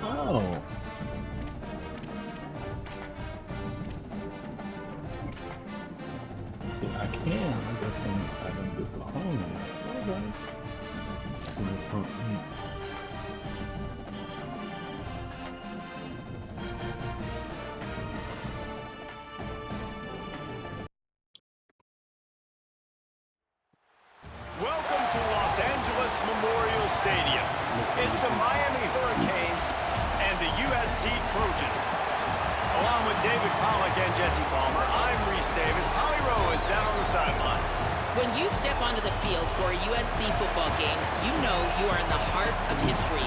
Oh. Yeah, I can. I just don't get the home yet. Okay. Welcome to Los Angeles Memorial Stadium. It's the Miami Hurricanes and the USC Trojans. Along with David Pollack and Jesse Palmer, I'm Reese Davis. Holly Rowe is down on the sideline. When you step onto the field for a USC football game, you know you are in the heart of history.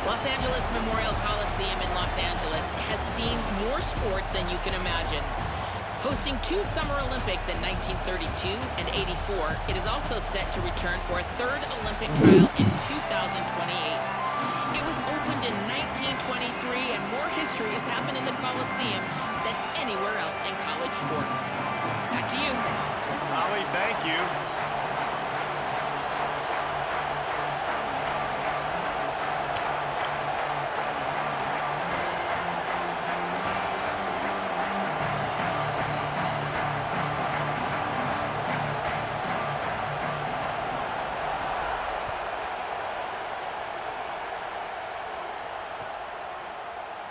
Los Angeles Memorial Coliseum in Los Angeles has seen more sports than you can imagine. Hosting 2 Summer Olympics in 1932 and 84, it is also set to return for a 3rd Olympic trial in 2028. It was opened in 1923, and more history has happened in the Coliseum than anywhere else in college sports. Back to you. Holly, thank you.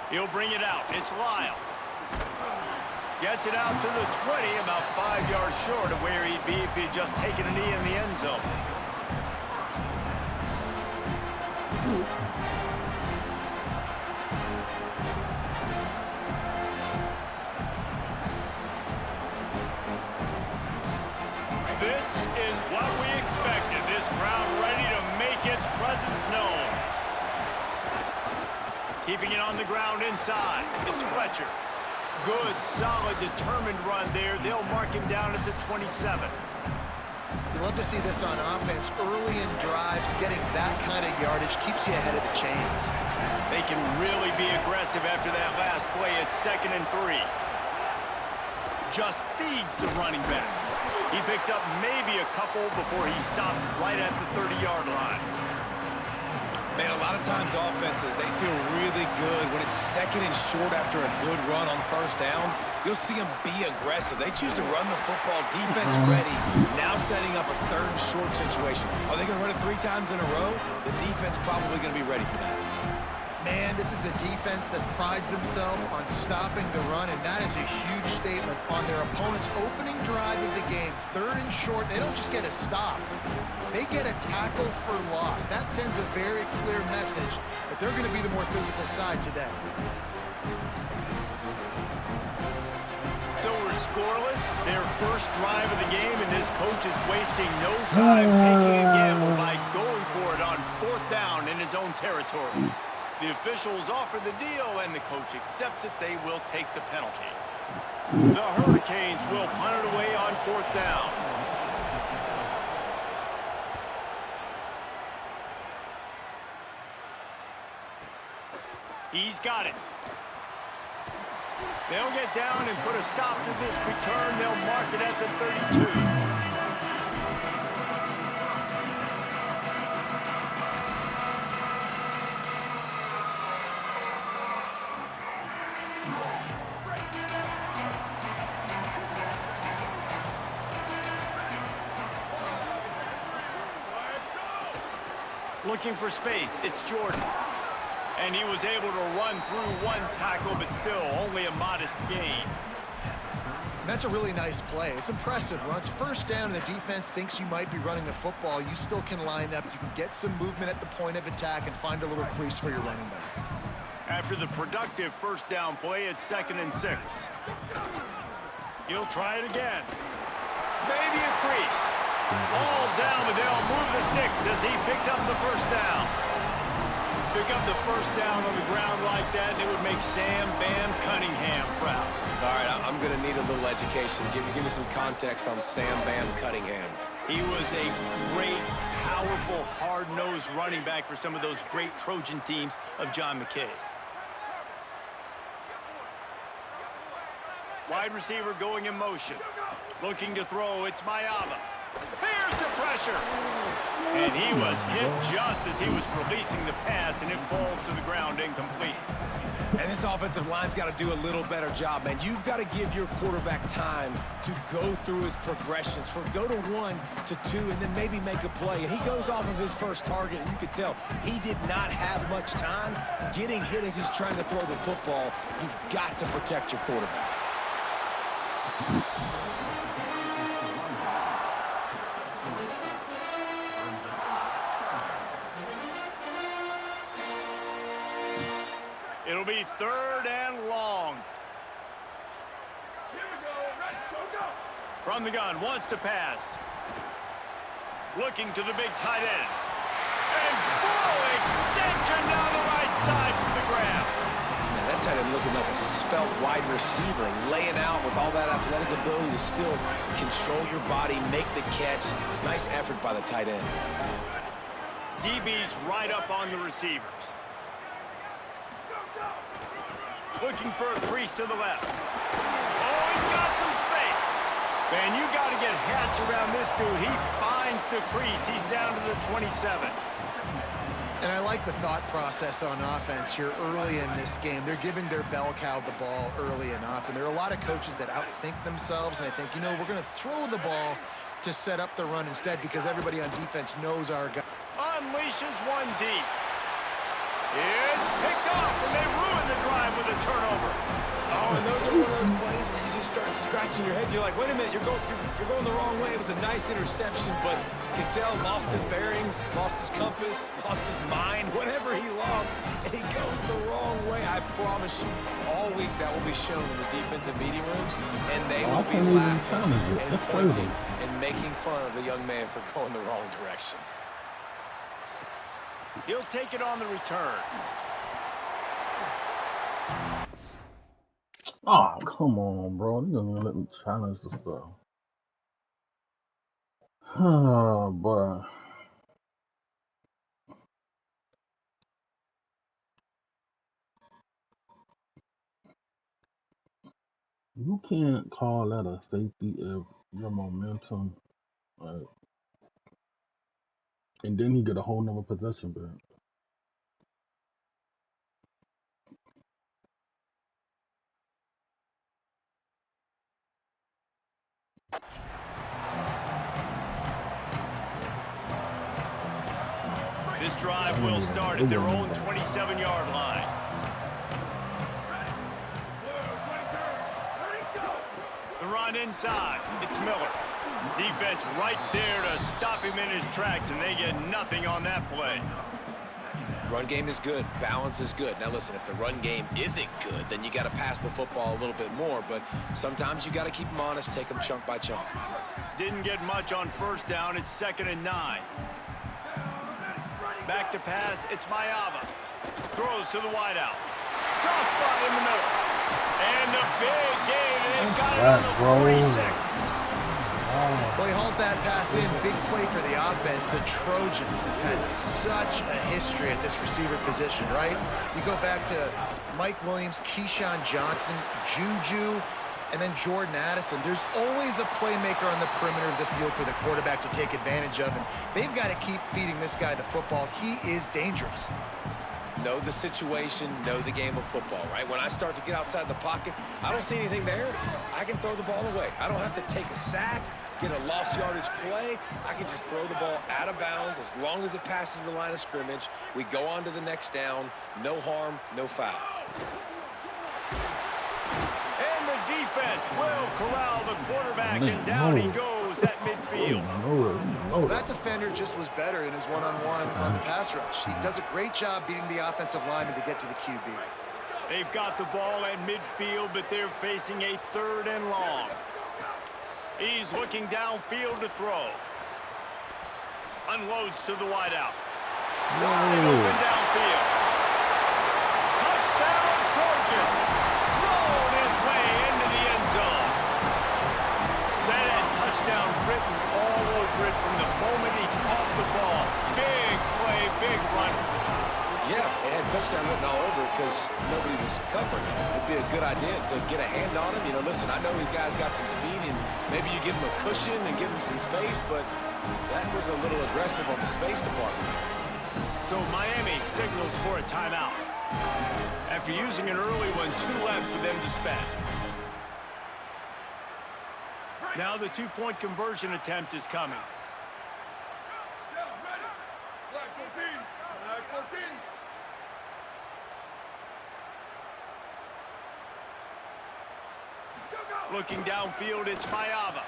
He'll bring it out. It's Lyle. Gets it out to the 20, about 5 yards short of where he'd be if he'd just taken a knee in the end zone. This is what we expected. This crowd ready to make its presence known. Keeping it on the ground inside. It's Fletcher. Good, solid, determined run there. They'll mark him down at the 27. You love to see this on offense. Early in drives, getting that kind of yardage keeps you ahead of the chains. They can really be aggressive after that last play at 2nd and 3. Just feeds the running back. He picks up maybe a couple before he stopped right at the 30-yard line. Man, a lot of times offenses, they feel really good when it's 2nd and short after a good run on 1st down. You'll see them be aggressive. They choose to run the football, defense ready, now setting up a 3rd and short situation. Are they going to run it 3 times in a row? The defense probably going to be ready for that. Man, this is a defense that prides themselves on stopping the run, and that is a huge statement on their opponent's opening drive of the game. 3rd and short, they don't just get a stop. They get a tackle for loss. That sends a very clear message that they're going to be the more physical side today. So we're scoreless, their first drive of the game, and this coach is wasting no time taking a gamble by going for it on 4th down in his own territory. The officials offer the deal, and the coach accepts it. They will take the penalty. The Hurricanes will punt it away on 4th down. He's got it. They'll get down and put a stop to this return. They'll mark it at the 32. Looking for space, it's Jordan. And he was able to run through 1 tackle, but still only a modest gain. That's a really nice play. It's impressive. When it's 1st down and the defense thinks you might be running the football, you still can line up. You can get some movement at the point of attack and find a little crease for your running back. After the productive 1st down play, it's 2nd and 6. He'll try it again. Maybe a crease. All down, but they'll move the sticks as he picks up the 1st down. Pick up the 1st down on the ground like that, and it would make Sam Bam Cunningham proud. All right, I'm going to need a little education. Give me some context on Sam Bam Cunningham. He was a great, powerful, hard-nosed running back for some of those great Trojan teams of John McKay. Wide receiver going in motion. Looking to throw, it's Mayava. Here's the pressure. And he was hit just as he was releasing the pass, and it falls to the ground incomplete. And this offensive line's got to do a little better job, man. You've got to give your quarterback time to go through his progressions, from go to 1 to 2, and then maybe make a play. And he goes off of his first target, and you could tell he did not have much time getting hit as he's trying to throw the football. You've got to protect your quarterback. It'll be 3rd and long. Here we go. Ready, go. From the gun, wants to pass. Looking to the big tight end. And full extension down the right side for the grab. Man, that tight end looking like a svelte wide receiver, laying out with all that athletic ability to still control your body, make the catch. Nice effort by the tight end. DB's right up on the receivers. Looking for a crease to the left. Oh, he's got some space. Man, you got to get Hatch around this dude. He finds the crease. He's down to the 27. And I like the thought process on offense here early in this game. They're giving their bell cow the ball early enough. And there are a lot of coaches that outthink themselves, and they think, you know, we're going to throw the ball to set up the run instead because everybody on defense knows our guy. Unleashes 1 deep. It's picked off, and they ruin the drive with a turnover. Oh, and those are one of those plays where you just start scratching your head. You're like, wait a minute, you're going the wrong way. It was a nice interception, but Cattell lost his bearings, lost his compass, lost his mind, whatever he lost, and he goes the wrong way. I promise you, all week that will be shown in the defensive meeting rooms, and they will be laughing and pointing and making fun of the young man for going the wrong direction. He'll take it on the return. Oh, come on, bro. You don't even let me challenge the stuff. Oh, boy. You can't call that a safety if your momentum, like, and then he get a whole nother possession back. This drive will start at their own 27-yard line. The run inside. It's Miller. Defense right there to stop him in his tracks, and they get nothing on that play. Run game is good. Balance is good. Now, listen, if the run game isn't good, then you got to pass the football a little bit more. But sometimes you got to keep them honest, take them chunk by chunk. Didn't get much on first down. It's 2nd and 9. Back to pass. It's Mayava. Throws to the wideout. Soft spot in the middle. And the big gain. And they've got it on the 46. Well, he hauls that pass in. Big play for the offense. The Trojans have had such a history at this receiver position, right? You go back to Mike Williams, Keyshawn Johnson, Juju, and then Jordan Addison. There's always a playmaker on the perimeter of the field for the quarterback to take advantage of, and they've got to keep feeding this guy the football. He is dangerous. Know the situation, know the game of football, right? When I start to get outside the pocket, I don't see anything there, I can throw the ball away. I don't have to take a sack, get a lost yardage play. I can just throw the ball out of bounds as long as it passes the line of scrimmage. We go on to the next down. No harm, no foul. And the defense will corral the quarterback, and down he goes at midfield. Well, that defender just was better in his one-on-one on the pass rush. He does a great job beating the offensive lineman to get to the QB. They've got the ball at midfield, but they're facing a 3rd and long. He's looking downfield to throw. Unloads to the wideout. Wide open downfield. Touchdown, Trojans. Rolling his way into the end zone. That had touchdown written all over it from the moment he caught the ball. Big play, big run. Yeah, it had touchdown written all over it because nobody was covering it. It'd be a good idea to get a hand on him. You know, listen, I know you guys got some speed, and maybe you give him a cushion and give him some space, but that was a little aggressive on the space department. So Miami signals for a timeout. After using an early one, 2 left for them to spend. Now the 2-point conversion attempt is coming. Looking downfield, it's Mayava.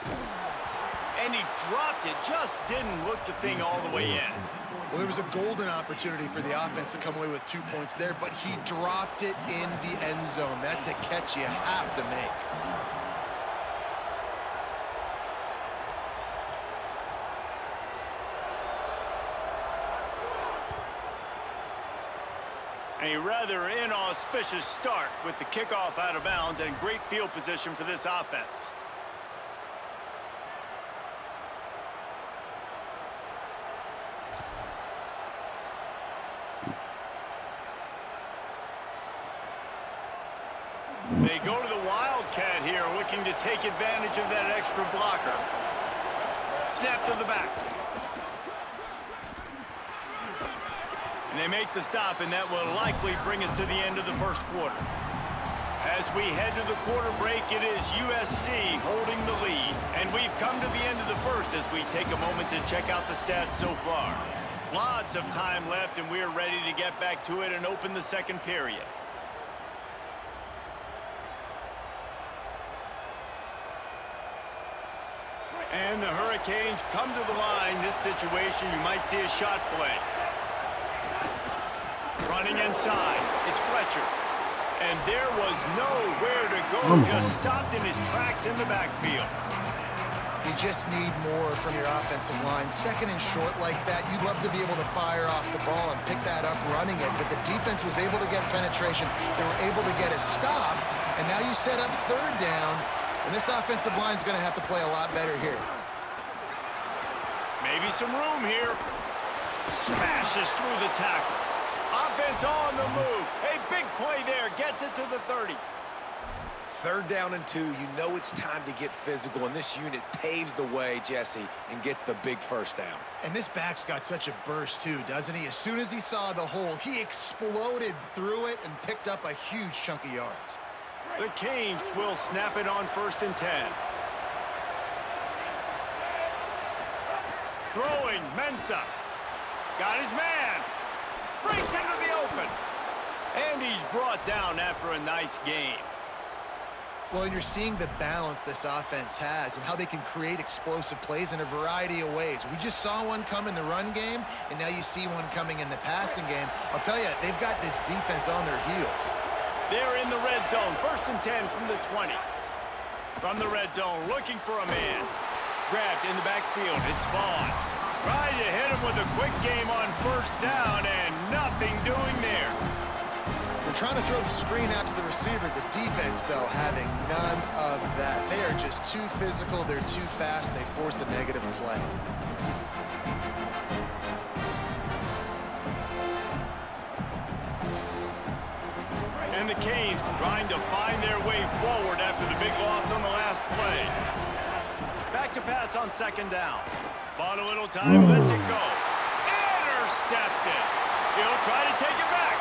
And he dropped it, just didn't look the thing all the way in. Well, there was a golden opportunity for the offense to come away with 2 points there, but he dropped it in the end zone. That's a catch you have to make. A rather inauspicious start with the kickoff out of bounds and great field position for this offense. They go to the Wildcat here, looking to take advantage of that extra blocker. Snap to the back. And they make the stop, and that will likely bring us to the end of the first quarter. As we head to the quarter break, it is USC holding the lead. And we've come to the end of the first as we take a moment to check out the stats so far. Lots of time left, and we're ready to get back to it and open the second period. And the Hurricanes come to the line. This situation, you might see a shot play. Running inside, it's Fletcher. And there was nowhere to go, just stopped in his tracks in the backfield. You just need more from your offensive line. 2nd and short like that, you'd love to be able to fire off the ball and pick that up running it, but the defense was able to get penetration. They were able to get a stop, And now you set up third down, and this offensive line is going to have to play a lot better here. Maybe some room here. Smashes through the tackle. Offense on the move. A big play there. Gets it to the 30. 3rd down and 2. You know it's time to get physical, and this unit paves the way, Jesse, and gets the big 1st down. And this back's got such a burst, too, doesn't he? As soon as he saw the hole, he exploded through it and picked up a huge chunk of yards. The Canes will snap it on 1st and 10. Throwing, Mensah. Got his man. Breaks into the open. And he's brought down after a nice gain. Well, and you're seeing the balance this offense has and how they can create explosive plays in a variety of ways. We just saw one come in the run game, and now you see one coming in the passing game. I'll tell you, they've got this defense on their heels. They're in the red zone. 1st and 10 from the 20. From the red zone, looking for a man. Grabbed in the backfield. It's Vaughn. Trying to hit him with a quick game on 1st down, and nothing doing there. They're trying to throw the screen out to the receiver. The defense, though, having none of that. They are just too physical. They're too fast. And they force a negative play. And the Canes trying to find their way forward after the big loss on the last play. Back to pass on 2nd down. Bought a little time, lets it go. Intercepted. He'll try to take it back.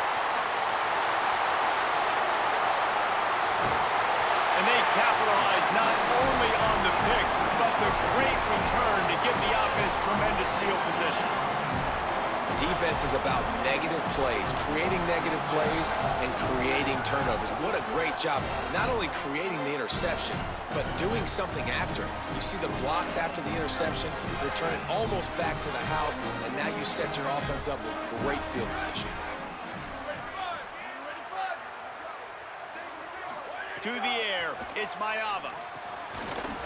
And they capitalize not only on the pick, but the great return to give the offense tremendous field position. Defense is about negative plays, creating negative plays and creating turnovers. What a great job, not only creating the interception, but doing something after. You see the blocks after the interception, return it almost back to the house, and now you set your offense up with great field position. To the air, it's Maiava.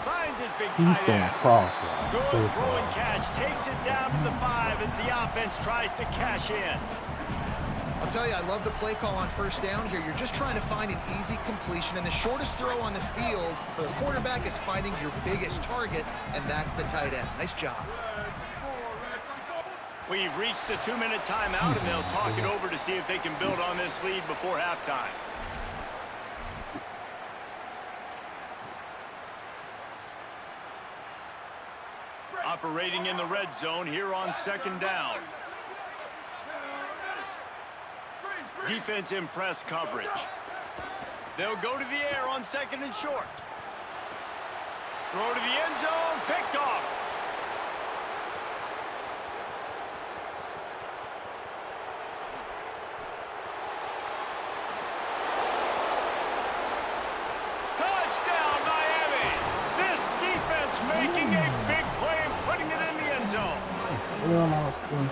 Finds his big He's tight going end. cross. Good throw and catch. Takes it down to the 5 as the offense tries to cash in. I'll tell you, I love the play call on 1st down here. You're just trying to find an easy completion, and the shortest throw on the field for the quarterback is finding your biggest target, and that's the tight end. Nice job. We've reached the 2-minute timeout, and they'll talk it over to see if they can build on this lead before halftime. Operating in the red zone here on 2nd down. Defense in press coverage. They'll go to the air on 2nd and short. Throw to the end zone, picked off. Touchdown, Miami! This defense making a big play and putting it in the end zone.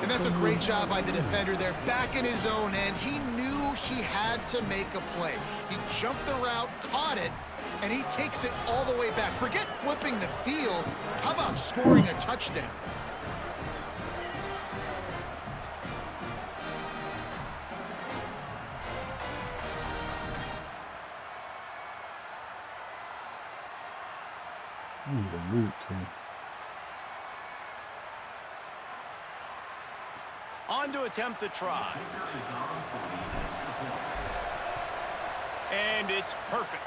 And that's a great job by the defender there, back in his own end. He knew he had to make a play. He jumped the route, caught it, and he takes it all the way back. Forget flipping the field. How about scoring a touchdown? On to attempt the try. And it's perfect.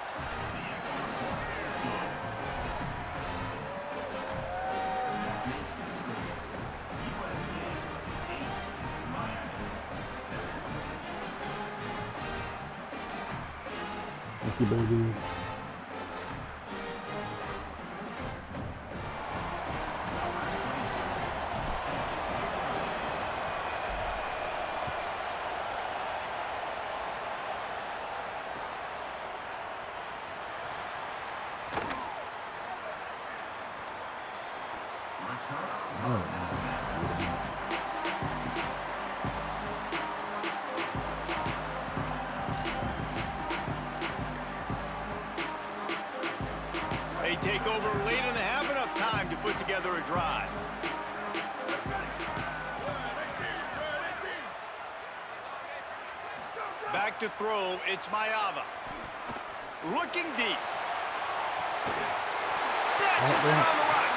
Thank you, baby. They take over late in the half, enough time to put together a drive. Back to throw, it's Maiava. looking deep. Snatches it on the right.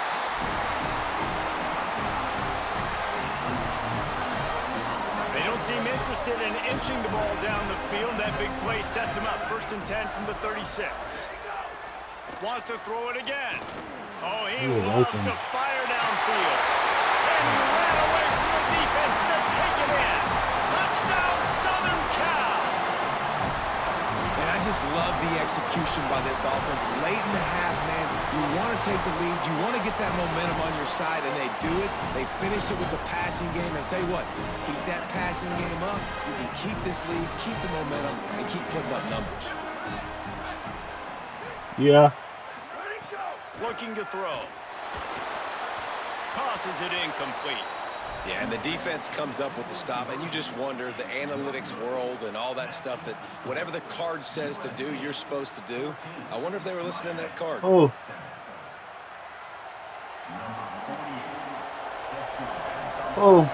They don't seem interested in inching the ball down the field. That big play sets him up. 1st and 10 from the 36. Wants to throw it again. Oh, he loves to fire downfield. And he ran away from the defense to take it in. Touchdown, Southern Cal. And I just love the execution by this offense. Late in the half, man, you want to take the lead. You want to get that momentum on your side, and they do it. They finish it with the passing game. And I'll tell you what, keep that passing game up. You can keep this lead, keep the momentum, and keep putting up numbers. Yeah. Looking to throw. Tosses it incomplete. Yeah, and the defense comes up with the stop, and you just wonder, the analytics world and all that stuff, that whatever the card says to do, you're supposed to do. I wonder if they were listening to that card. Oh. Oh.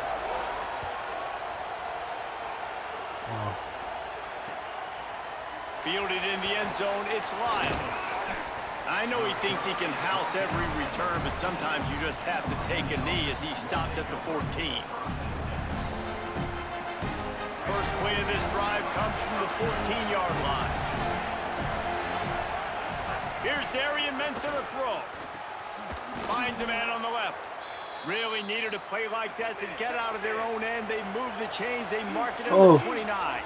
Fielded in the end zone, it's Lyle. I know he thinks he can house every return, but sometimes you just have to take a knee as he stopped at the 14. First play of this drive comes from the 14-yard line. Here's Darian Mensah to throw. Finds a man on the left. Really needed a play like that to get out of their own end. They move the chains. They mark it at the 29.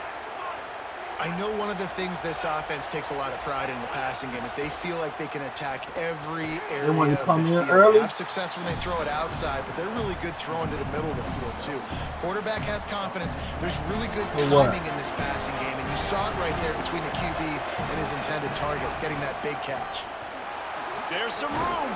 I know one of the things this offense takes a lot of pride in the passing game is they feel like they can attack every area of the field. They have success when they throw it outside, but they're really good throwing to the middle of the field too. Quarterback has confidence. There's really good timing in this passing game, and you saw it right there between the QB and his intended target, getting that big catch. There's some room.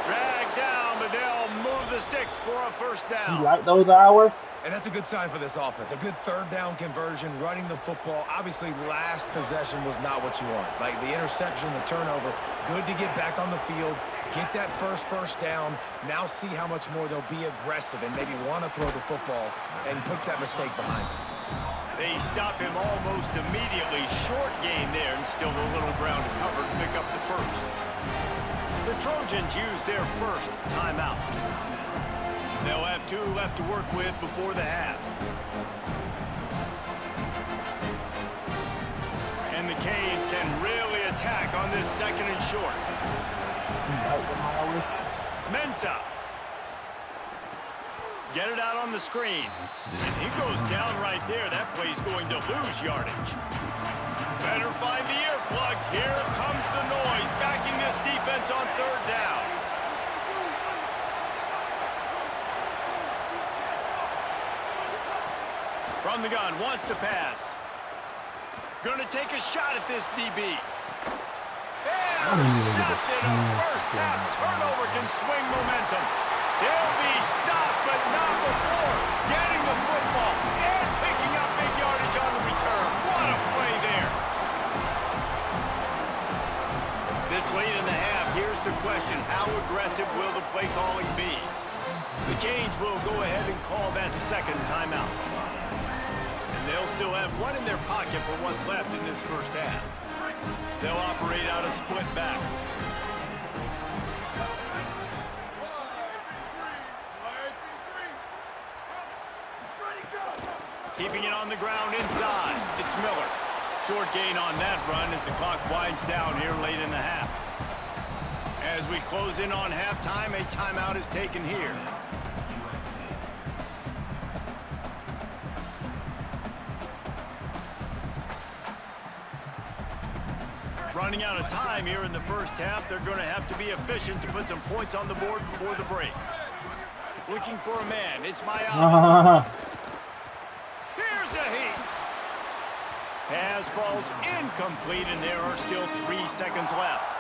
Dragged down, but they'll move the sticks for a first down. You like those hours? And that's a good sign for this offense. A good third down conversion, running the football. Obviously, last possession was not what you want. Like the interception, the turnover, good to get back on the field, get that first down. Now see how much more they'll be aggressive and maybe want to throw the football and put that mistake behind them. They stop him almost immediately. Short gain there, and still a little ground to cover to pick up the first. The Trojans use their first timeout. They'll have 2 left to work with before the half. And the Canes can really attack on this 2nd and short. Mensah. Get it out on the screen. And he goes down right there. That play's going to lose yardage. Better find the earplugs. Here comes the noise, backing this defense on 3rd down. From the gun, wants to pass. Gonna take a shot at this DB. Intercepted. A first-half turnover can swing momentum. They'll be stopped, but not before getting the football and picking up big yardage on the return. What a play there. This late in the half, here's the question. How aggressive will the play calling be? The Canes will go ahead and call that 2nd timeout. They'll still have one in their pocket for what's left in this first half. They'll operate out of split backs. Keeping it on the ground inside. It's Miller. Short gain on that run as the clock winds down here late in the half. As we close in on halftime, a timeout is taken here. Running out of time here in the first half. They're going to have to be efficient to put some points on the board before the break. Looking for a man. It's Miami. Here's a heat. Pass falls incomplete, and there are still 3 seconds left.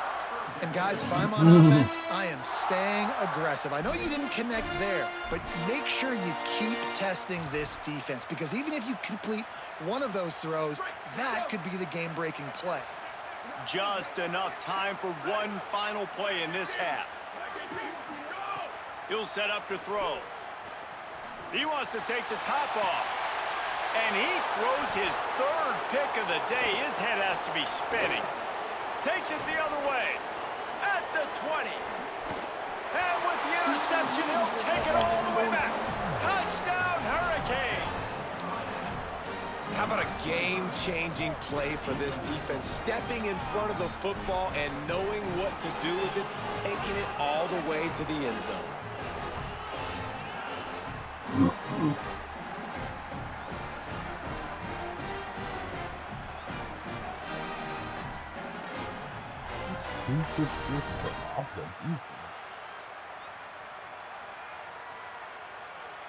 And guys, if I'm on offense, I am staying aggressive. I know you didn't connect there, but make sure you keep testing this defense, because even if you complete one of those throws, that could be the game-breaking play. Just enough time for one final play in this half. He'll set up to throw. He wants to take the top off. And he throws his 3rd pick of the day. His head has to be spinning. Takes it the other way. At the 20. And with the interception, he'll take it all the way back. Touchdown, Hurricanes. How about a game-changing play for this defense? Stepping in front of the football and knowing what to do with it, taking it all the way to the end zone.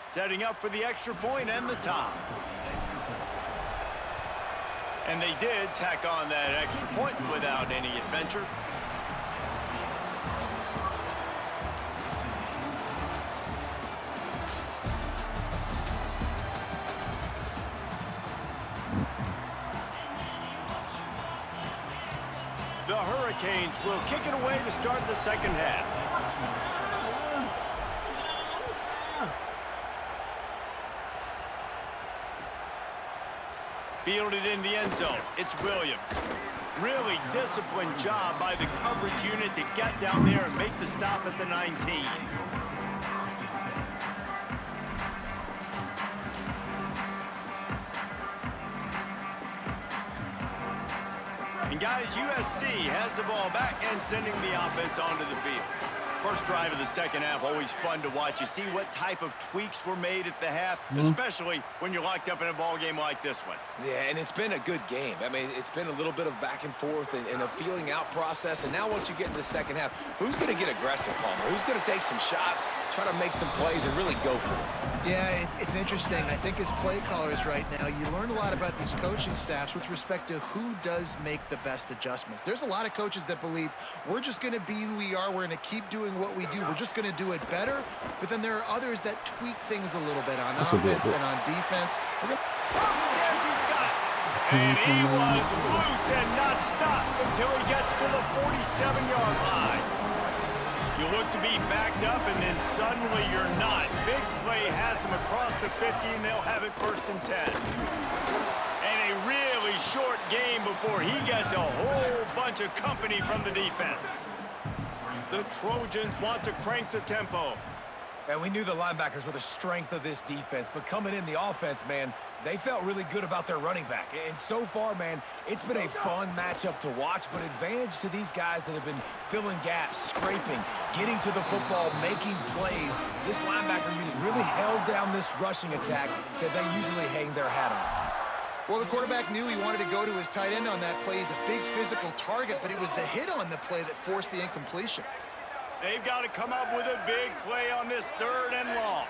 Setting up for the extra point and the tie. And they did tack on that extra point without any adventure. The Hurricanes will kick it away to start the second half. Fielded in the end zone, it's Williams. Really disciplined job by the coverage unit to get down there and make the stop at the 19. And guys, USC has the ball back and sending the offense onto the field. First drive of the second half, always fun to watch. You see what type of tweaks were made at the half, especially when you're locked up in a ball game like this one. Yeah, and it's been a good game. I mean, it's been a little bit of back and forth and a feeling out process. And now once you get in the second half, who's going to get aggressive, Palmer? Who's going to take some shots, try to make some plays, and really go for it? Yeah, it's interesting. I think as play callers right now, you learn a lot about these coaching staffs with respect to who does make the best adjustments. There's a lot of coaches that believe we're just going to be who we are. We're going to keep doing what we do. We're just going to do it better. But then there are others that tweak things a little bit on offense and on defense. Upstairs he's got it. And he was loose and not stopped until he gets to the 47-yard line. You look to be backed up, and then suddenly you're not. Big play has him across the 50, and they'll have it 1st and 10. And a really short game before he gets a whole bunch of company from the defense. The Trojans want to crank the tempo. And we knew the linebackers were the strength of this defense, but coming in the offense, man, they felt really good about their running back. And so far, man, it's been a fun matchup to watch, but advantage to these guys that have been filling gaps, scraping, getting to the football, making plays. This linebacker unit really held down this rushing attack that they usually hang their hat on. Well, the quarterback knew he wanted to go to his tight end on that play. He's a big physical target, but it was the hit on the play that forced the incompletion. They've got to come up with a big play on this 3rd and long.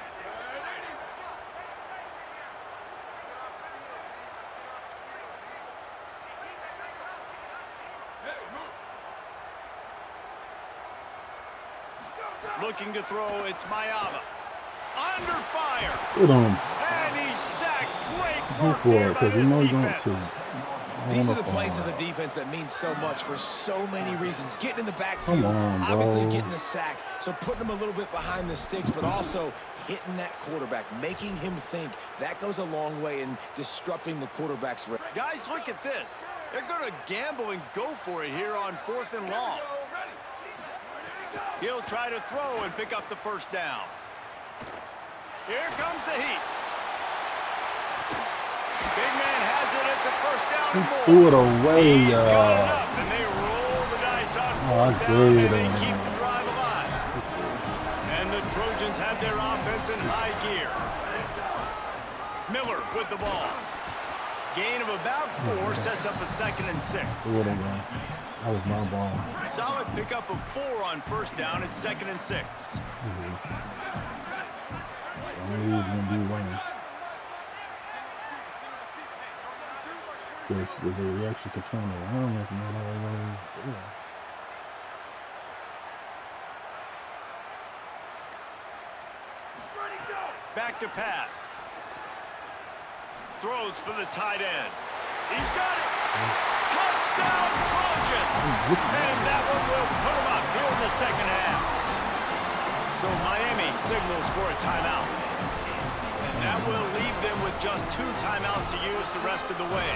Looking to throw, it's Mayava. Under fire. Good on him. And he's sacked. Great Go work for there it, by because you this know you're going defense. to. These are the plays as a defense that mean so much for so many reasons. Getting in the backfield, obviously getting the sack, so putting him a little bit behind the sticks, but also hitting that quarterback, making him think. That goes a long way in disrupting the quarterback's rhythm. Guys, look at this. They're going to gamble and go for it here on 4th and long. He'll try to throw and pick up the 1st down. Here comes the heat. Big man has it. It's a 1st down and more. Threw it away. He's got it up, and they roll the dice on 4th down, and they keep the drive alive. And the Trojans have their offense in high gear. Miller with the ball. Gain of about 4 sets up a 2nd and 6. Threw it away. That was my ball. Solid pickup of 4 on 1st down. It's 2nd and 6. I knew he was going to be winning. There's a reaction to turn around. That's not all I want to do. Back to pass. Throws for the tight end. He's got it. Touchdown, Trojans. And that one will put him up here in the 2nd half. So Miami signals for a timeout. And that will leave them with just 2 timeouts to use the rest of the way.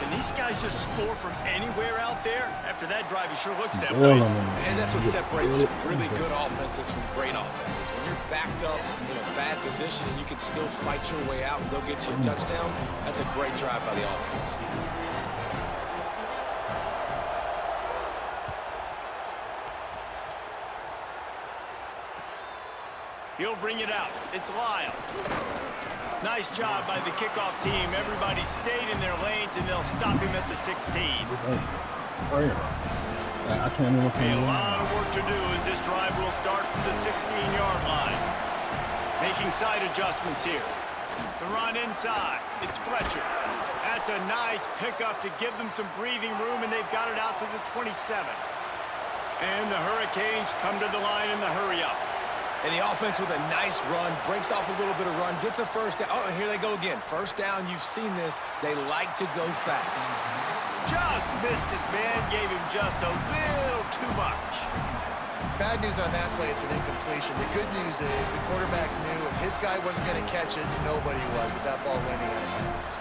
And these guys just score from anywhere out there? After that drive, he sure looks that way. And that's what separates really good offenses from great offenses. When you're backed up in a bad position and you can still fight your way out and they'll get you a touchdown, that's a great drive by the offense. He'll bring it out. It's Lyle. Nice job by the kickoff team. Everybody stayed in their lanes, and they'll stop him at the 16. I can't even A lot of work to do as this drive will start from the 16-yard line. Making side adjustments here. The run inside. It's Fletcher. That's a nice pickup to give them some breathing room, and they've got it out to the 27. And the Hurricanes come to the line in the hurry-up. And the offense with a nice run, breaks off a little bit of run, gets a first down. Oh, and here they go again. First down, you've seen this. They like to go fast. Just missed his man, gave him just a little too much. Bad news on that play, it's an incompletion. The good news is the quarterback knew if his guy wasn't going to catch it, nobody was with that ball landing out of bounds.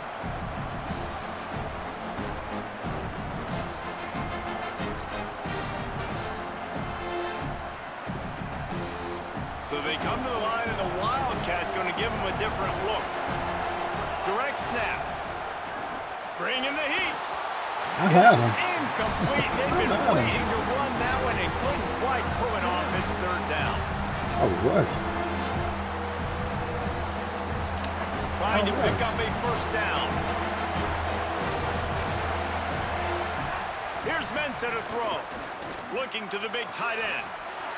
So they come to the line, and the Wildcat going to give them a different look. Direct snap. Bring in the heat. It's incomplete. They've been waiting to run that one and couldn't quite pull it off. It's third down. Trying to pick up a first down. Here's Mensah to throw. Looking to the big tight end.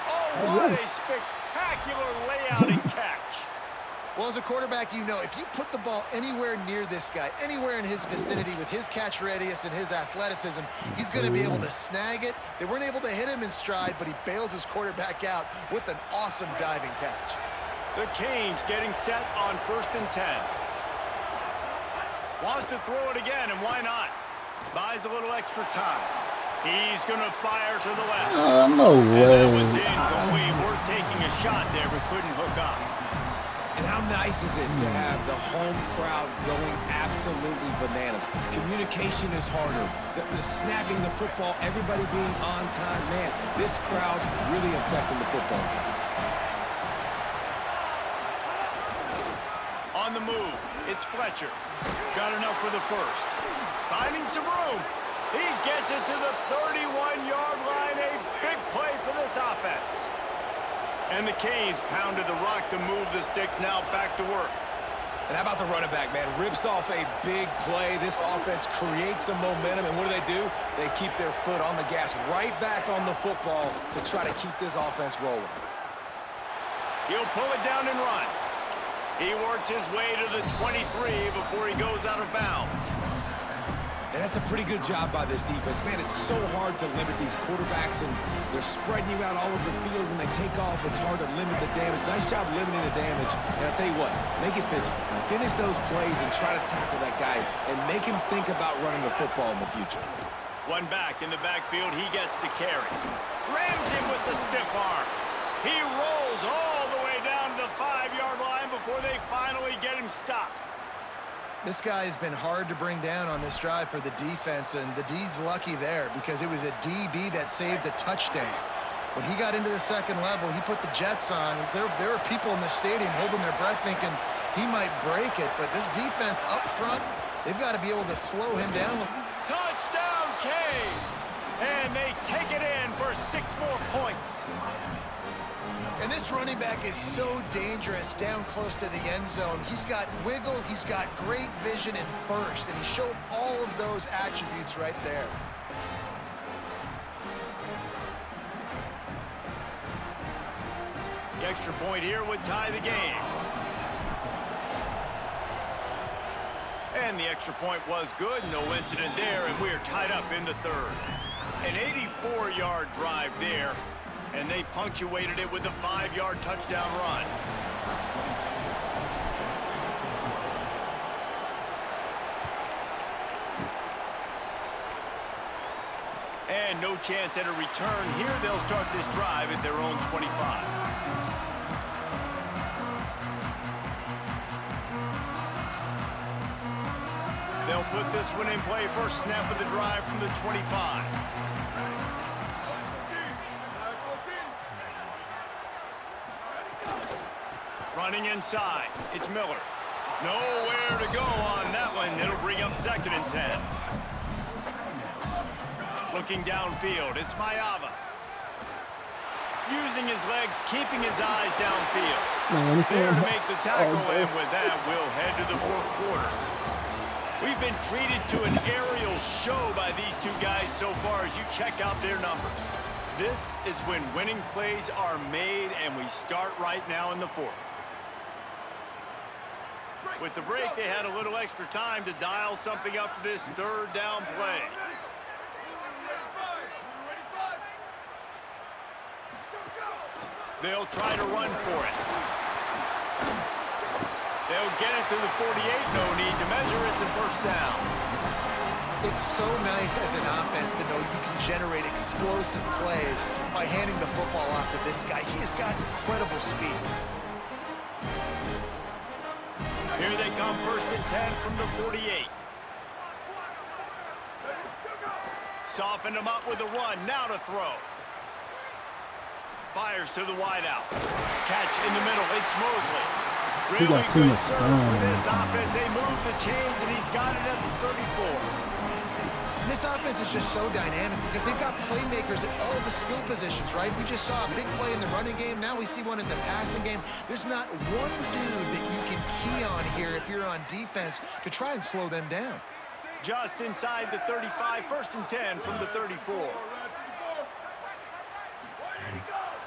Oh, what a spectacular layout and catch. Well, as a quarterback, you know, if you put the ball anywhere near this guy, anywhere in his vicinity with his catch radius and his athleticism, he's going to be able to snag it. They weren't able to hit him in stride, but he bails his quarterback out with an awesome diving catch. The Canes getting set on 1st and 10. Wants to throw it again, and why not? Buys a little extra time. He's going to fire to the left. No way. That one's incomplete. We're taking a shot there, but couldn't hook up. And how nice is it to have the home crowd going absolutely bananas? Communication is harder. The snapping the football, everybody being on time. Man, this crowd really affecting the football game. On the move, it's Fletcher. Got enough for the first. Finding some room. He gets it to the 31-yard line. A big play for this offense. And the Canes pounded the rock to move the sticks. Now back to work. And how about the running back, man? Rips off a big play. This offense creates some momentum. And what do? They keep their foot on the gas right back on the football to try to keep this offense rolling. He'll pull it down and run. He works his way to the 23 before he goes out of bounds. And that's a pretty good job by this defense. Man, it's so hard to limit these quarterbacks, and they're spreading you out all over the field. When they take off, it's hard to limit the damage. Nice job limiting the damage. And I'll tell you what, make it physical. Finish those plays and try to tackle that guy and make him think about running the football in the future. One back in the backfield, he gets to carry. Rams him with the stiff arm. He rolls all the way down to the 5-yard line before they finally get him stopped. This guy has been hard to bring down on this drive for the defense, and the D's lucky there because it was a DB that saved a touchdown. When he got into the second level, he put the Jets on. There are people in the stadium holding their breath thinking he might break it, but this defense up front, they've got to be able to slow him down. Touchdown, Canes! And they take it in for 6 more points. And this running back is so dangerous down close to the end zone. He's got wiggle, he's got great vision and burst, and he showed all of those attributes right there. The extra point here would tie the game. And the extra point was good, no incident there, and we're tied up in the third. An 84-yard drive there. And they punctuated it with a 5-yard touchdown run. And no chance at a return here. They'll start this drive at their own 25. They'll put this one in play. First snap of the drive from the 25. Running inside, it's Miller. Nowhere to go on that one. It'll bring up 2nd and 10. Looking downfield, it's Maiava. Using his legs, keeping his eyes downfield. There to make the tackle, and with that, we'll head to the 4th quarter. We've been treated to an aerial show by these two guys so far as you check out their numbers. This is when winning plays are made, and we start right now in the 4th. With the break, they had a little extra time to dial something up for this 3rd down play. They'll try to run for it. They'll get it to the 48. No need to measure. It's a 1st down. It's so nice as an offense to know you can generate explosive plays by handing the football off to this guy. He has got incredible speed. Here they come, 1st and 10 from the 48. Soften them up with a run, now to throw. Fires to the wideout. Catch in the middle, it's Mosley. Really good serve for this offense. They move the chains, and he's got it at the 34. And this offense is just so dynamic because they've got playmakers at all the skill positions, right? We just saw a big play in the running game. Now we see one in the passing game. There's not one dude that you can key on here if you're on defense to try and slow them down. Just inside the 35, 1st and 10 from the 34.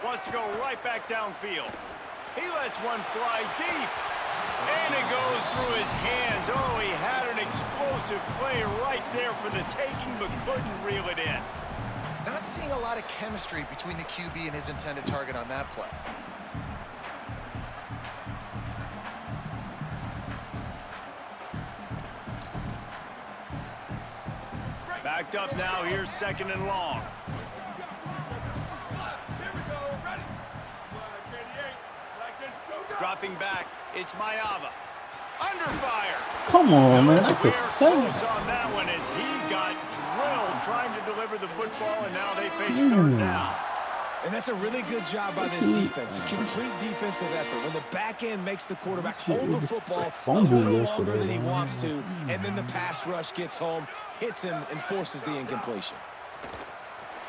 Wants to go right back downfield. He lets one fly deep. And it goes through his hands. Oh, he had an explosive play right there for the taking, but couldn't reel it in. Not seeing a lot of chemistry between the QB and his intended target on that play. Backed up now, here's 2nd and long. Dropping back, it's Maiava. Under fire. Come on, man. I could Close on that one as he got drilled trying to deliver the football, and now they face 3rd down. And that's a really good job by this defense. A complete defensive effort. When the back end makes the quarterback hold the football a little longer than he wants to, and then the pass rush gets home, hits him, and forces the incompletion.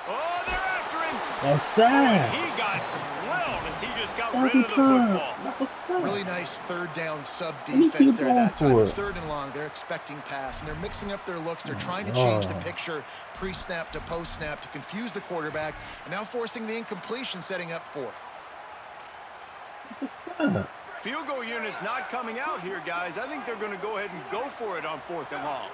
Oh, they're after him. That's And right. he got drilled as he just got rid of the football. Really nice 3rd down sub defense there that time. It's 3rd and long. They're expecting pass, and they're mixing up their looks. They're trying to change the picture pre-snap to post-snap to confuse the quarterback, and now forcing the incompletion, setting up 4th. Field goal unit's not coming out here, guys. I think they're going to go ahead and go for it on 4th and long.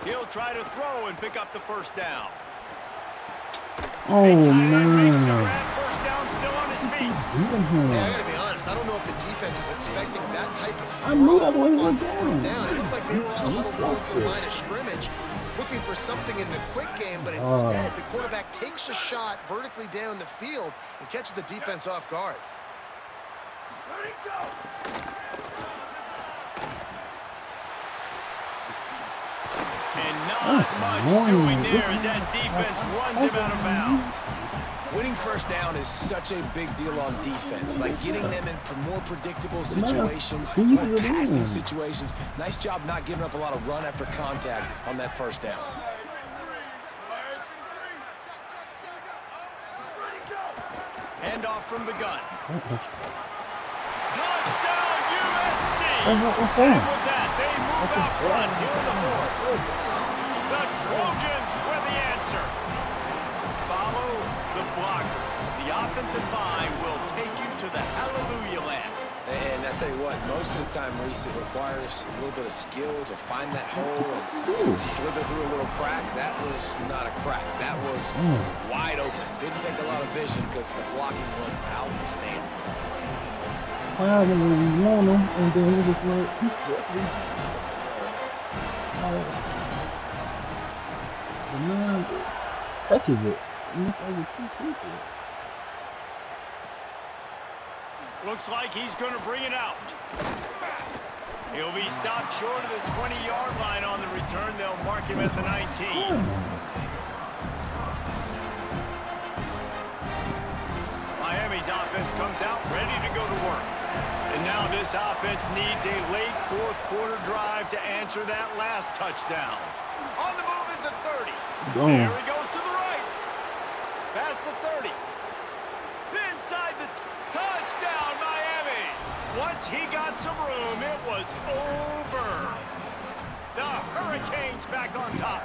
He'll try to throw and pick up the 1st down. Oh, man. 1st down, still on his feet. Yeah, I gotta be honest. I don't know if the defense is expecting that type of throw I knew that on was 4th down. It looked like they were all huddled close to the line of scrimmage, looking for something in the quick game, but instead the quarterback takes a shot vertically down the field and catches the defense off guard. Ready, go! And not much doing there as that defense runs him out of bounds. Winning 1st down is such a big deal on defense, like getting them in more predictable situations, more passing situations. Nice job not giving up a lot of run after contact on that 1st down. Hand off from the gun. Touchdown, USC! And with that, they move out front here in the 4th. The Trojans with the answer. Follow the blockers. The offensive line will take you to the hallelujah land. And I tell you what, most of the time, Reese, it requires a little bit of skill to find that hole and slither through a little crack. That was not a crack. That was wide open. Didn't take a lot of vision because the blocking was outstanding. I didn't want him, and then he was like, the man touches it. Looks like he's going to bring it out. He'll be stopped short of the 20-yard line on the return. They'll mark him at the 19. Miami's offense comes out ready to go to work. And now this offense needs a late fourth quarter drive to answer that last touchdown. On the move is the 30. There he goes to the right. Past the 30. Inside the touchdown, Miami. Once he got some room, it was over. The Hurricanes back on top.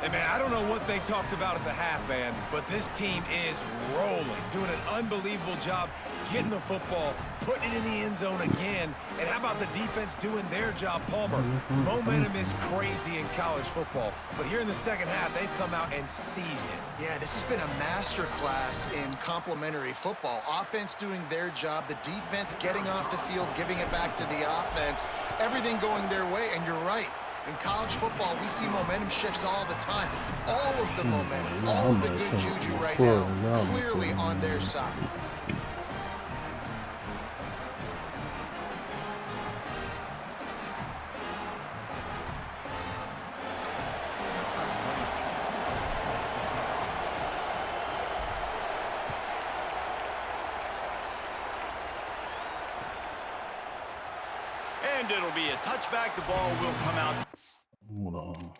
Hey, man, I don't know what they talked about at the half, man, but this team is rolling, doing an unbelievable job getting the football, putting it in the end zone again. And how about the defense doing their job, Palmer? Momentum is crazy in college football, but here in the second half, they've come out and seized it. Yeah, this has been a masterclass in complementary football. Offense doing their job, the defense getting off the field, giving it back to the offense, everything going their way, and you're right. In college football, we see momentum shifts all the time. All of the momentum, all of the good juju right now, clearly on their side. And it'll be a touchback. The ball will come out. Hold on.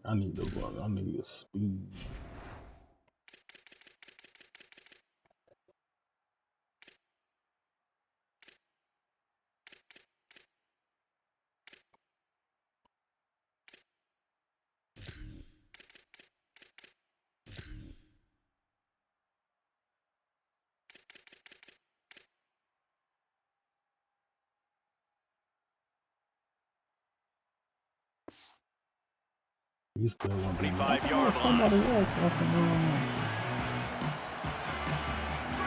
I need to run. I need speed. You still want 25-yard line.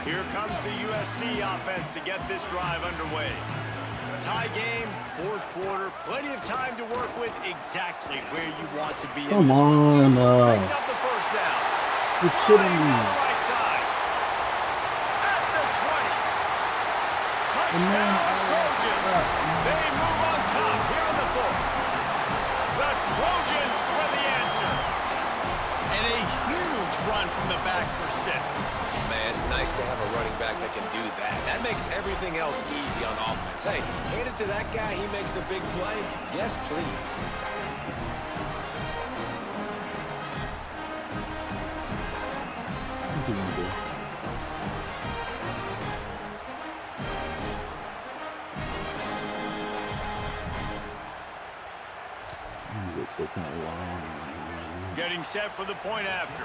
Here comes the USC offense to get this drive underway. Tie game, fourth quarter, plenty of time to work with, exactly where you want to be. Come on. Picks up the first down. You're kidding me. Down the right side. At the 20. Touchdown, Trojans. They move on top here in the fourth. The Trojans were the answer. And a huge run from the back for 6. Man, it's nice to have a running back that can do that. That makes everything else easy on offense. Hey, hand it to that guy, he makes a big play. Yes, please. Getting set for the point after.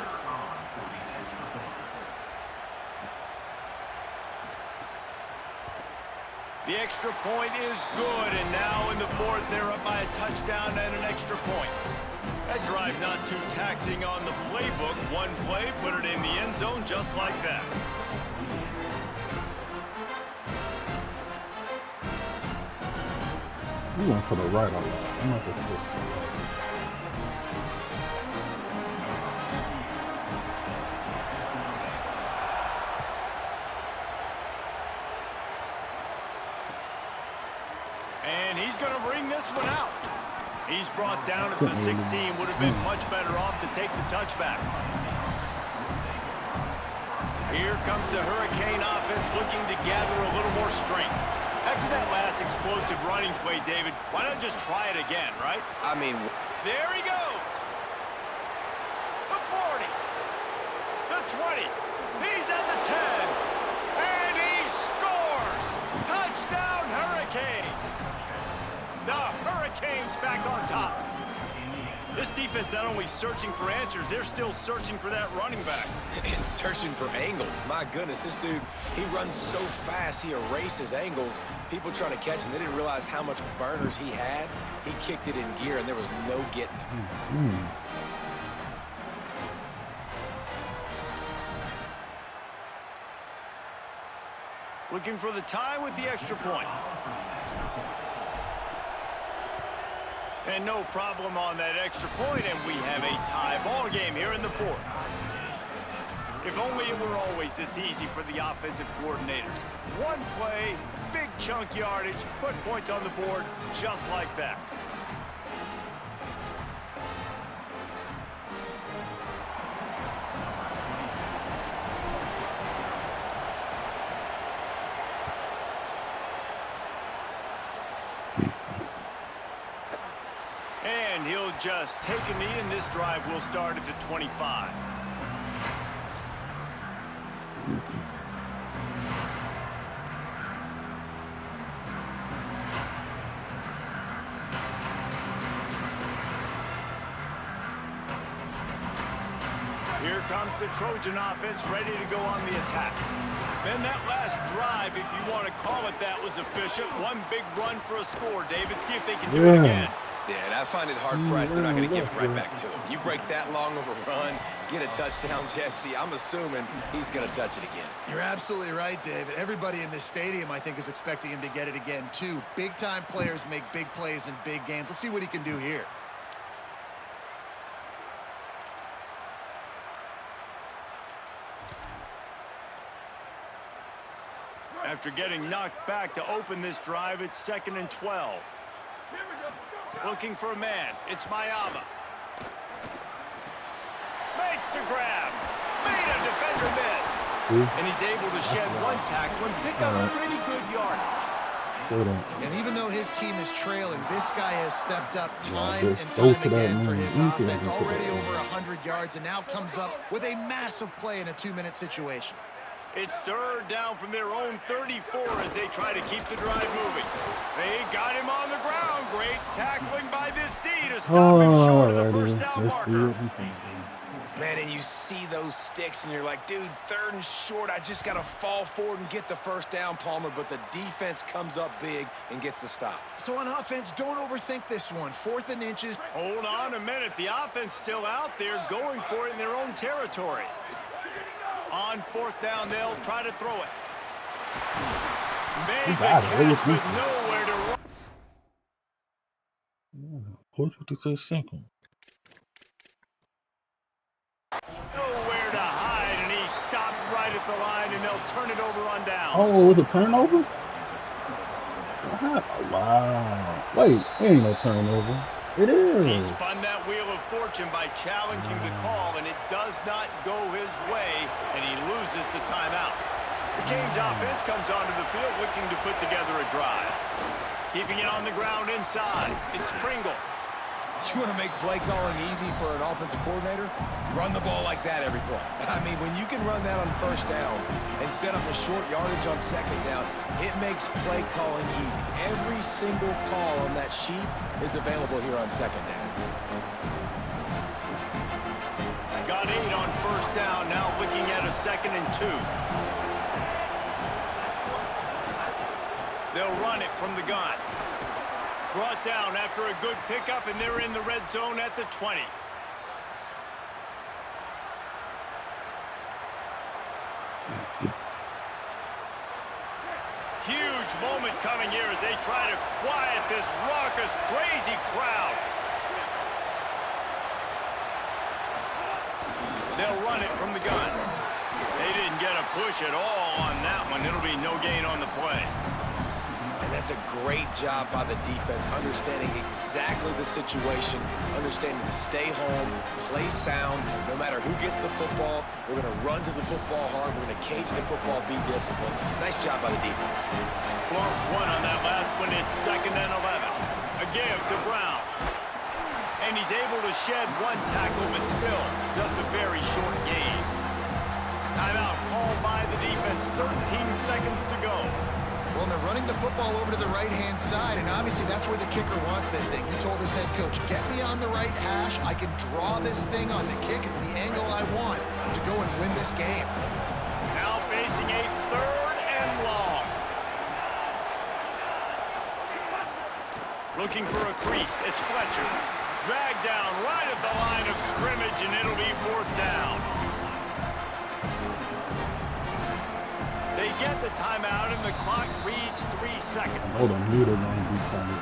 The extra point is good, and now in the fourth, they're up by a touchdown and an extra point. That drive not too taxing on the playbook. One play, put it in the end zone just like that. You went to the right a lot. I'm not going to switch. And he's going to bring this one out. He's brought down at the 16. Would have been much better off to take the touchback. Here comes the Hurricane offense looking to gather a little more strength. After that last explosive running play, David, why not just try it again, right? I mean, there he goes. The 40. The 20. He's at the 10. And he scores. Touchdown, Hurricanes. The Hurricanes back on top. This defense not only searching for answers, they're still searching for that running back. and searching for angles. My goodness, this dude, he runs so fast, he erases angles. People trying to catch him, they didn't realize how much burners he had. He kicked it in gear, and there was no getting him. Looking for the tie with the extra point. And no problem on that extra point, and we have a tie ball game here in the fourth. If only it were always this easy for the offensive coordinators. One play, big chunk yardage, put points on the board just like that. And he'll just take a knee, and this drive will start at the 25. Here comes the Trojan offense ready to go on the attack. Then that last drive, if you want to call it that, was efficient. One big run for a score, David. See if they can do it again. Yeah, and I find it hard-pressed they're not going to give it right back to him. You break that long of a run, get a touchdown, Jesse, I'm assuming he's going to touch it again. You're absolutely right, David. Everybody in this stadium, I think, is expecting him to get it again, too. Big-time players make big plays in big games. Let's see what he can do here. After getting knocked back to open this drive, it's 2nd and 12. Looking for a man. It's Mayama. Makes the grab. Made a defender miss. And he's able to shed one tackle and pick up pretty good yardage. And even though his team is trailing, this guy has stepped up time and time again for his offense. Already over 100 yards, and now comes up with a massive play in a 2-minute situation. It's 3rd down from their own 34 as they try to keep the drive moving. They got him on the ground. Great tackling by this D to stop him short of the first down marker. Man, and you see those sticks, and you're like, dude, 3rd and short. I just got to fall forward and get the first down, Palmer. But the defense comes up big and gets the stop. So on offense, don't overthink this one. 4th and inches. Hold on a minute. The offense still out there going for it in their own territory. On 4th down, they'll try to throw it. Made the catch with nowhere to run. Coach, what you say, sinking? Nowhere to hide, and he stopped right at the line, and they'll turn it over on down. Oh, was it turnover? Wow. Wait, there ain't no turnover. It is. He spun that wheel of fortune by challenging the call, and it does not go his way, and he loses the timeout. The Canes offense comes onto the field looking to put together a drive. Keeping it on the ground inside, it's Pringle. You want to make play calling easy for an offensive coordinator? Run the ball like that every play. I mean, when you can run that on 1st down and set up a short yardage on 2nd down, it makes play calling easy. Every single call on that sheet is available here on 2nd down. Got 8 on 1st down, now looking at a 2nd and 2. They'll run it from the gun. Brought down after a good pickup, and they're in the red zone at the 20. Huge moment coming here as they try to quiet this raucous, crazy crowd. They'll run it from the gun. They didn't get a push at all on that one. It'll be no gain on the play. And that's a great job by the defense, understanding exactly the situation, understanding to stay home, play sound, no matter who gets the football. We're going to run to the football hard. We're going to cage the football, be disciplined. Nice job by the defense. Lost 1 on that last one. It's 2nd and 11. A give to Brown. And he's able to shed 1 tackle, but still just a very short gain. Timeout called by the defense. 13 seconds to go. Well, they're running the football over to the right-hand side, and obviously that's where the kicker wants this thing. He told his head coach, get me on the right hash. I can draw this thing on the kick. It's the angle I want to go and win this game. Now facing a 3rd and long. Looking for a crease. It's Fletcher. Dragged down right at the line of scrimmage, and it'll be 4th down. They get the timeout, and the clock reads 3 seconds. Hold on, knew they were going to be trying to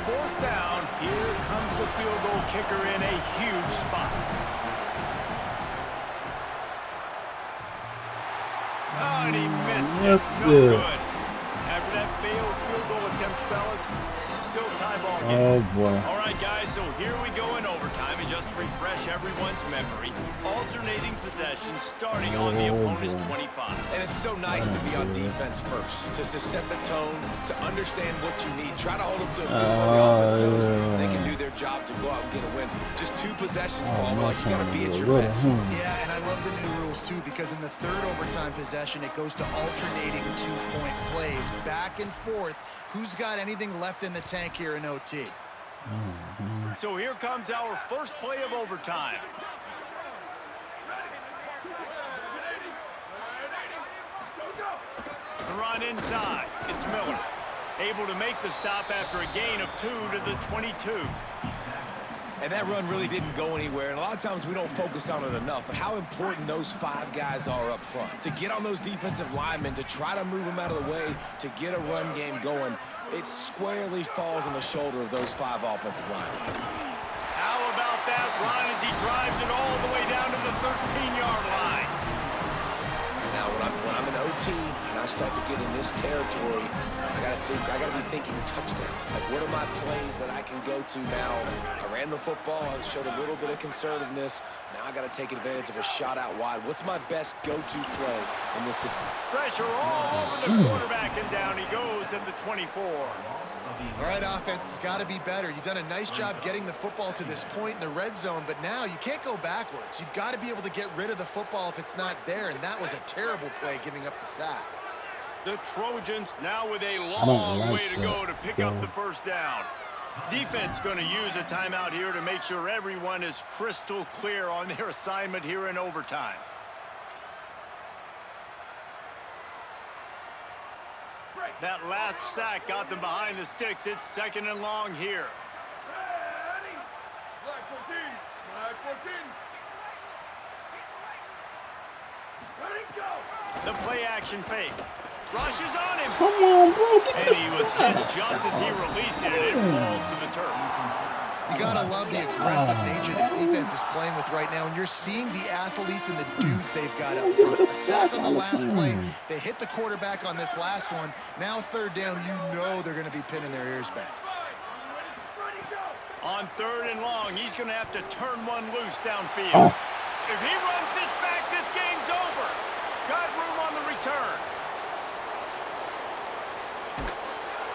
4th down. Here comes the field goal kicker in a huge spot. Oh, and he missed it. No good. After that failed field goal attempt, fellas, still tie ball game. Oh, boy. All right, guys, so here we go in overtime. And just to refresh everyone's memory, alternating possession starting on the opponent's 25. And it's so nice to be on defense first, just to set the tone, to understand what you need. Try to hold them to a field goal. The offense knows they can do their job to go out and get a win. Just 2 possessions, Paul. Like, you got to be at your best. Yeah, and I love the new rules, too, because in the 3rd overtime possession, it goes to alternating 2-point plays, back and forth. Who's got anything left in the tank here in OT? So here comes our first play of overtime. The run inside. It's Miller. Able to make the stop after a gain of 2 to the 22. And that run really didn't go anywhere, and a lot of times we don't focus on it enough, but how important those 5 guys are up front. To get on those defensive linemen, to try to move them out of the way, to get a run game going, it squarely falls on the shoulder of those 5 offensive linemen. How about that run as he drives it all the way down to the 13-yard line? Now, when I'm in OT and I start to get in this territory, I gotta be thinking touchdown. Like, what are my plays that I can go to now? I ran the football, I showed a little bit of conservativeness. Now I gotta take advantage of a shot out wide. What's my best go-to play in this situation? Pressure all over the quarterback, and down he goes at the 24. All right, offense has got to be better. You've done a nice job getting the football to this point in the red zone, but now you can't go backwards. You've got to be able to get rid of the football if it's not there, and that was a terrible play giving up the sack. The Trojans now with a long way to go to pick up the first down. Defense going to use a timeout here to make sure everyone is crystal clear on their assignment here in overtime. That last sack got them behind the sticks. It's 2nd and long here. Black 14. Black 14. Ready, go. The play action fake. Rushes on him. Come on, bro. And he was hit just as he released it, and it falls to the turf. You got to love the aggressive nature this defense is playing with right now, and you're seeing the athletes and the dudes they've got up front. A sack on the last play. They hit the quarterback on this last one. Now 3rd down, you know they're going to be pinning their ears back. On 3rd and long, he's going to have to turn one loose downfield. If he runs this back, this game's over. Got room on the return.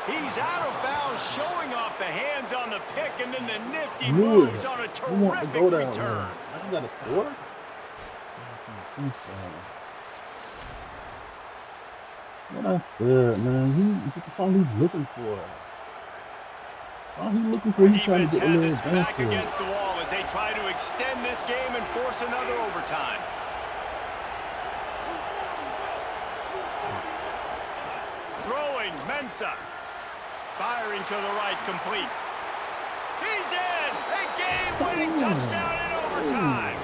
He's out of bounds, showing off the hands on the pick, and then the nifty moves on a terrific return. I got a score? What I said, man, that's all he's looking for. All he's looking for, he's trying to get a little its back advantage. against the wall as they try to extend this game and force another overtime. Throwing, Mensah. Firing to the right, complete. He's in! A game-winning touchdown in overtime!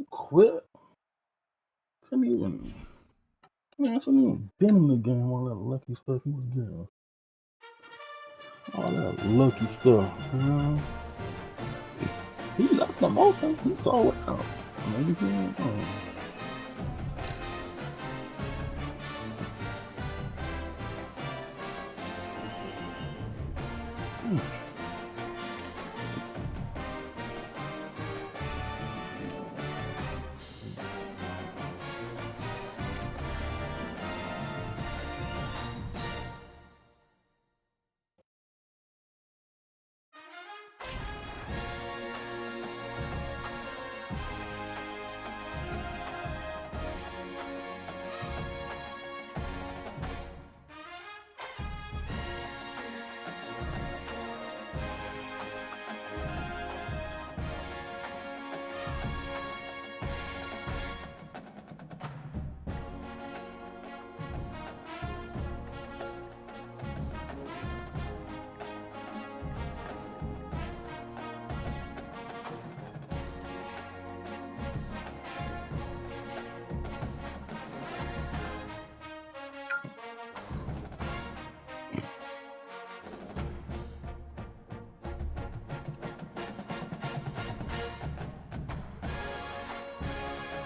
Quit. Couldn't even. Man, I shouldn't even been in the game, all that lucky stuff he was getting. All that lucky stuff, you know? He left them open. He saw it out. Maybe he ain't know.